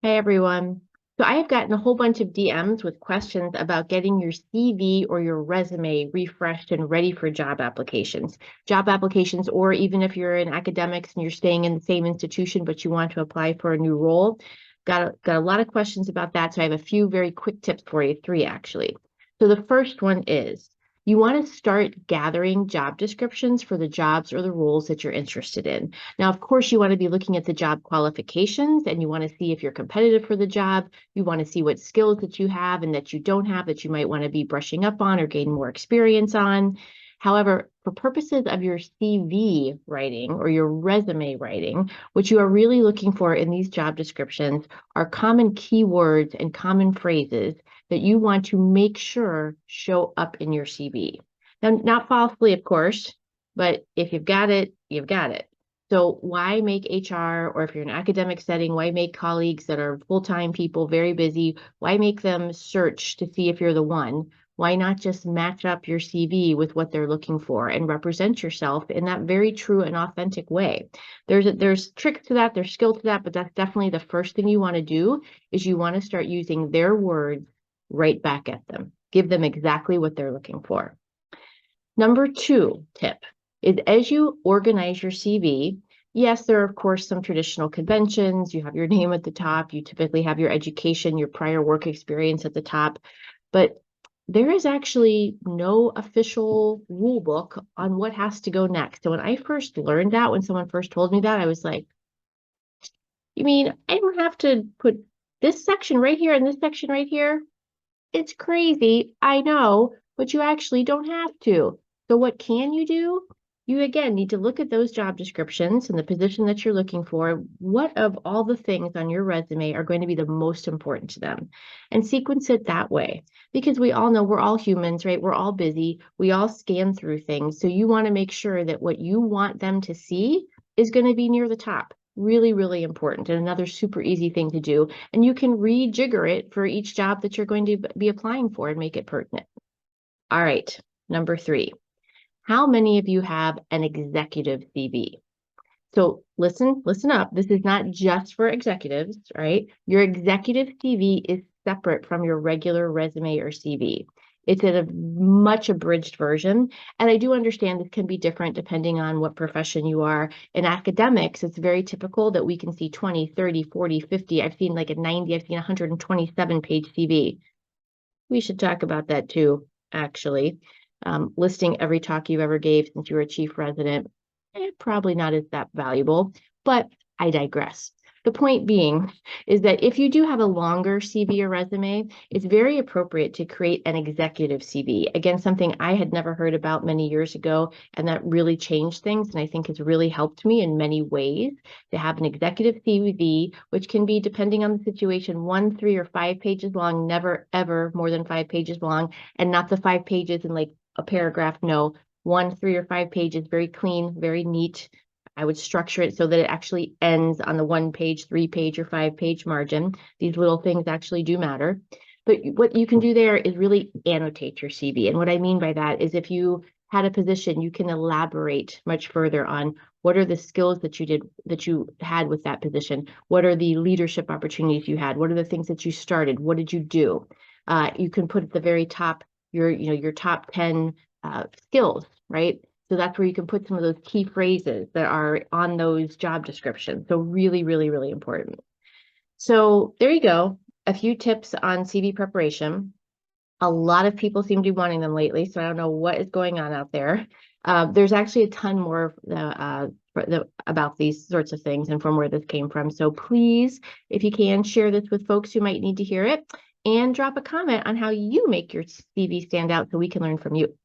Hey everyone. So I have gotten a whole bunch of DMs with questions about getting your CV or your resume refreshed and ready for job applications. Job applications, or even if you're in academics and you're staying in the same institution, but you want to apply for a new role. Got a lot of questions about that. So I have a few very quick tips for you, three actually. So the first one is you want to start gathering job descriptions for the jobs or the roles that you're interested in. Now, of course, you want to be looking at the job qualifications and you want to see if you're competitive for the job. You want to see what skills that you have and that you don't have that you might want to be brushing up on or gain more experience on. However, for purposes of your CV writing or your resume writing, what you are really looking for in these job descriptions are common keywords and common phrases that you want to make sure show up in your CV. Now, not falsely, of course, but if you've got it, you've got it. So why make HR, or if you're in an academic setting, why make colleagues that are full-time people, very busy, why make them search to see if you're the one? Why not just match up your CV with what they're looking for and represent yourself in that very true and authentic way? There's tricks to that, there's skill to that, but that's definitely the first thing you want to do is you want to start using their words right back at them. Give them exactly what they're looking for. Number two tip is as you organize your CV, yes, there are, of course, some traditional conventions. You have your name at the top. You typically have your education, your prior work experience at the top. But there is actually no official rule book on what has to go next. So when I first learned that, when someone first told me that, I was like, you mean I don't have to put this section right here and this section right here? It's crazy, I know, but you actually don't have to. So what can you do? You again need to look at those job descriptions and the position that you're looking for. What of all the things on your resume are going to be the most important to them? And sequence it that way. Because we all know we're all humans, right? We're all busy. We all scan through things. So you want to make sure that what you want them to see is going to be near the top. Really, really important. And another super easy thing to do. And you can rejigger it for each job that you're going to be applying for and make it pertinent. All right, number three. How many of you have an executive CV? So listen up. This is not just for executives, right? Your executive CV is separate from your regular resume or CV. It's in a much abridged version. And I do understand this can be different depending on what profession you are. In academics, it's very typical that we can see 20, 30, 40, 50. I've seen like a 90, I've seen 127 page CV. We should talk about that too, actually. Listing every talk you ever gave since you were a chief resident, probably not as that valuable, but I digress. The point being is that if you do have a longer CV or resume, it's very appropriate to create an executive CV. Again, something I had never heard about many years ago, and that really changed things, and I think has really helped me in many ways to have an executive CV, which can be, depending on the situation, 1, 3, or 5 pages long, never, ever more than 5 pages long, and not the 5 pages in like a paragraph, no, 1, 3, or 5 pages, very clean, very neat. I would structure it so that it actually ends on the 1 page, 3 page, or 5 page margin. These little things actually do matter. But what you can do there is really annotate your CV. And what I mean by that is if you had a position, you can elaborate much further on what are the skills that you had with that position? What are the leadership opportunities you had? What are the things that you started? What did you do? You can put at the very top your top 10 skills, right? So that's where you can put some of those key phrases that are on those job descriptions. So really, really, really important. So there you go. A few tips on CV preparation. A lot of people seem to be wanting them lately, so I don't know what is going on out there. There's actually a ton more about these sorts of things and from where this came from. So please, if you can, share this with folks who might need to hear it and drop a comment on how you make your CV stand out so we can learn from you.